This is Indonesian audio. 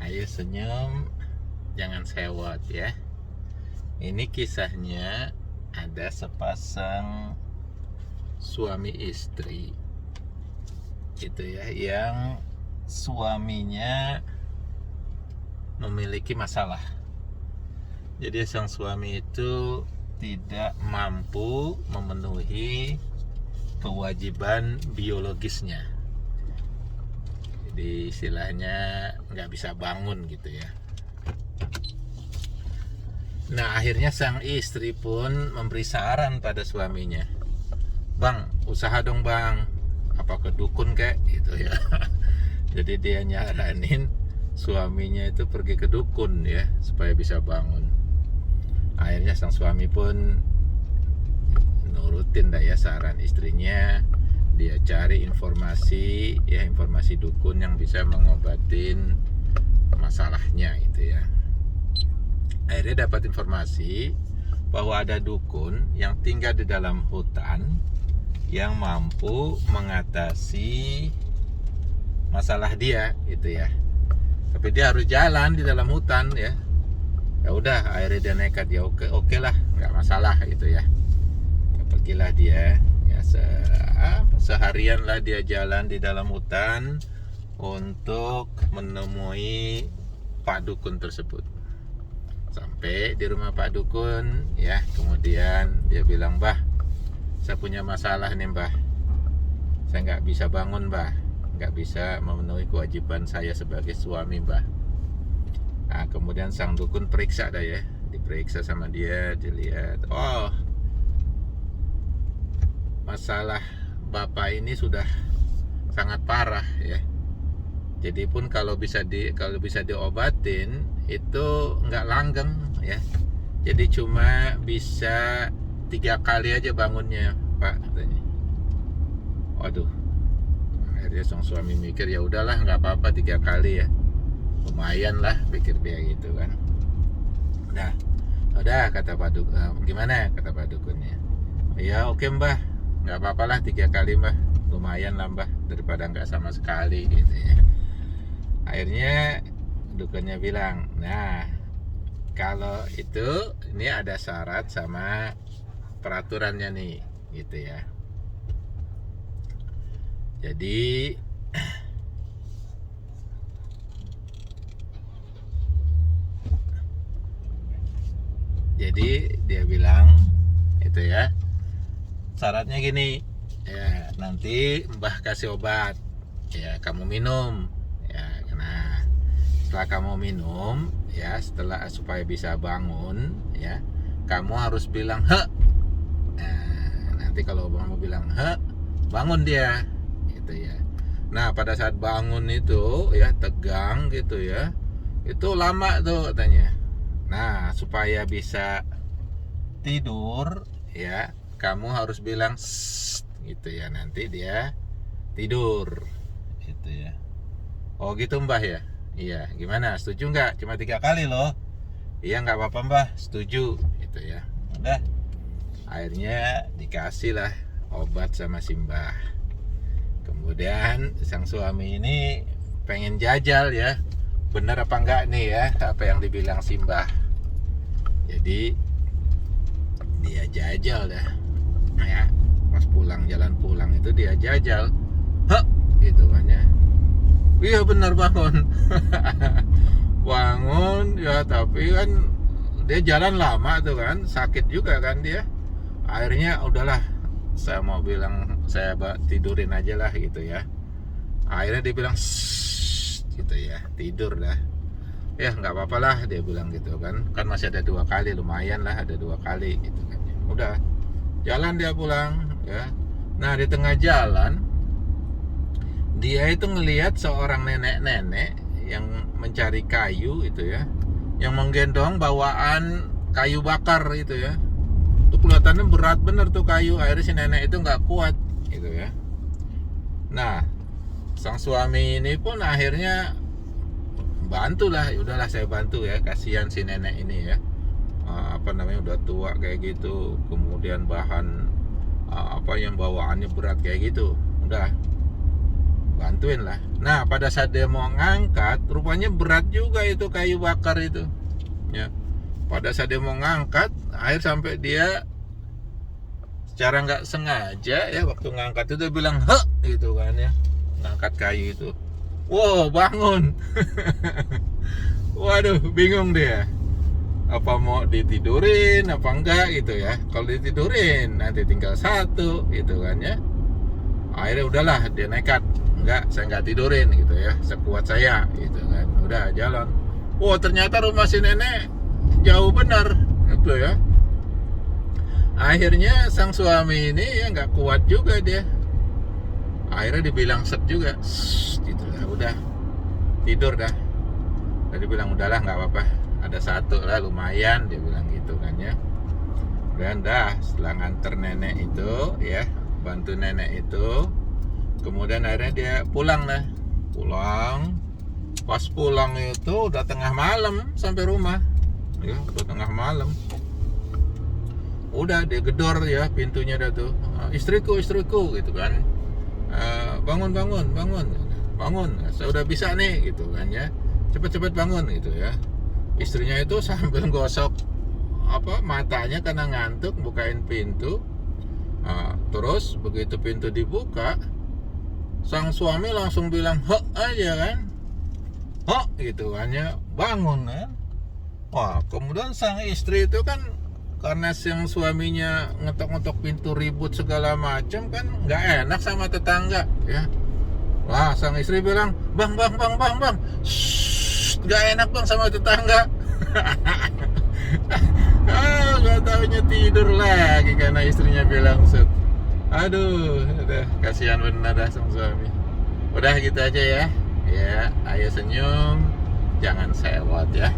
Ayo senyum, jangan sewot ya. Ini kisahnya ada sepasang suami istri gitu ya, yang suaminya memiliki masalah. Jadi sang suami itu tidak mampu memenuhi kewajiban biologisnya. Jadi istilahnya nggak bisa bangun gitu ya. Nah akhirnya sang istri pun memberi saran pada suaminya, "Bang, usaha dong bang, apa ke dukun kek?" gitu ya. Jadi dia nyaranin suaminya itu pergi ke dukun ya, supaya bisa bangun. Akhirnya sang suami pun nurutin dah ya saran istrinya. Dia cari informasi ya, informasi dukun yang bisa mengobatin masalahnya itu ya. Akhirnya dapat informasi bahwa ada dukun yang tinggal di dalam hutan yang mampu mengatasi masalah dia gitu ya. Tapi dia harus jalan di dalam hutan ya. Ya udah, akhirnya dia nekat, ya oke lah, nggak masalah gitu ya. Pergilah dia ya, seharian lah dia jalan di dalam hutan untuk menemui Pak Dukun tersebut. Sampai di rumah Pak Dukun ya, kemudian dia bilang, "Mbah, saya punya masalah nih mbah, saya nggak bisa bangun mbah, nggak bisa memenuhi kewajiban saya sebagai suami mbah." Nah kemudian sang dukun periksa dah ya, diperiksa sama dia, dilihat, oh masalah bapak ini sudah sangat parah ya. Jadi pun kalau bisa diobatin itu nggak langgeng ya. Jadi cuma bisa 3 kali aja bangunnya pak katanya. Waduh, akhirnya sang suami mikir, ya udahlah nggak apa-apa 3 kali ya, lumayan lah pikir dia gitu kan. Nah udah kata Pak Dukun, gimana kata Pak Dukunnya, ya oke mbah, nggak apa-apa lah 3 kali mbah, lumayan lah mbah daripada nggak sama sekali gitu ya. Akhirnya dukunnya bilang, nah kalau itu ini ada syarat sama peraturannya nih gitu ya. Jadi dia bilang itu ya, syaratnya gini ya, nanti mbah kasih obat ya, kamu minum ya. Nah setelah kamu minum ya, setelah supaya bisa bangun ya, kamu harus bilang he. Nah, nanti kalau kamu bilang he, bangun dia gitu ya. Nah pada saat bangun itu ya, tegang gitu ya, itu lama tuh katanya. Nah supaya bisa tidur ya, kamu harus bilang sst, gitu ya, nanti dia tidur gitu ya. Oh gitu mbah ya, iya, gimana, setuju nggak? Cuma 3 kali loh. Iya nggak apa-apa mbah, setuju gitu ya. Udah, akhirnya dikasih lah obat sama si mbah. Kemudian sang suami ini pengen jajal ya, bener apa enggak nih ya apa yang dibilang si mbah. Jadi dia jajal dah ya, pas jalan pulang itu dia jajal, hah gitu kan ya. Iya benar bangun. Bangun ya, tapi kan dia jalan lama tuh kan, sakit juga kan dia. Akhirnya udahlah, saya mau bilang saya tidurin aja lah gitu ya. Akhirnya dia bilang shh, gitu ya, tidur dah. Ya nggak apa-apa lah dia bilang gitu kan, kan masih ada 2 kali, lumayan lah ada 2 kali gitu kan. Udah jalan dia pulang ya. Nah di tengah jalan dia itu ngelihat seorang nenek-nenek yang mencari kayu itu ya, yang menggendong bawaan kayu bakar itu ya. Itu kelihatannya berat bener tuh kayu. Akhirnya si nenek itu nggak kuat gitu ya. Nah sang suami ini pun akhirnya bantulah, udahlah saya bantu ya, kasihan si nenek ini ya, apa namanya, udah tua kayak gitu, kemudian bahan apa yang bawaannya berat kayak gitu. Udah bantuin lah. Nah pada saat dia mau ngangkat, rupanya berat juga itu kayu bakar itu ya. Pada saat dia mau ngangkat, air sampai dia secara nggak sengaja ya, waktu ngangkat itu dia bilang hek gitu kan ya, ngangkat kayu itu. Wow, bangun. Waduh, bingung dia. Apa mau ditidurin apa enggak gitu ya. Kalau ditidurin nanti tinggal satu gitu kan ya. Akhirnya udahlah dia nekat. Enggak, saya nggak tidurin gitu ya. Sekuat saya gitu kan. Udah jalan. Wow, ternyata rumah si nenek jauh benar gitu ya. Akhirnya sang suami ini ya nggak kuat juga dia. Akhirnya dibilang set juga, gitu lah, udah tidur dah. Tadi bilang udahlah nggak apa-apa, ada satu lah lumayan, dia bilang gitu kan ya. Dan dah setelah nganter nenek itu ya, bantu nenek itu, kemudian akhirnya dia pulang lah. Pas pulang itu udah tengah malam sampai rumah ya, udah tengah malam. Udah dia gedor ya pintunya dah tuh, istriku gitu kan. Bangun, saya udah bisa nih gitu kan ya, cepet bangun gitu ya. Istrinya itu sambil gosok matanya karena ngantuk, bukain pintu. Terus begitu pintu dibuka, sang suami langsung bilang hok aja kan, hok gitu kan ya, bangun kan. Wah, kemudian sang istri itu kan, karena sang suaminya ngetok-ngetok pintu ribut segala macam kan nggak enak sama tetangga ya. Wah, sang istri bilang, bang, nggak enak bang sama tetangga. Nggak taunya tidur lagi karena istrinya bilang set. Aduh, udah kasihan benar dah sang suami. Udah gitu aja ya. Ya, ayo senyum, jangan sewot ya.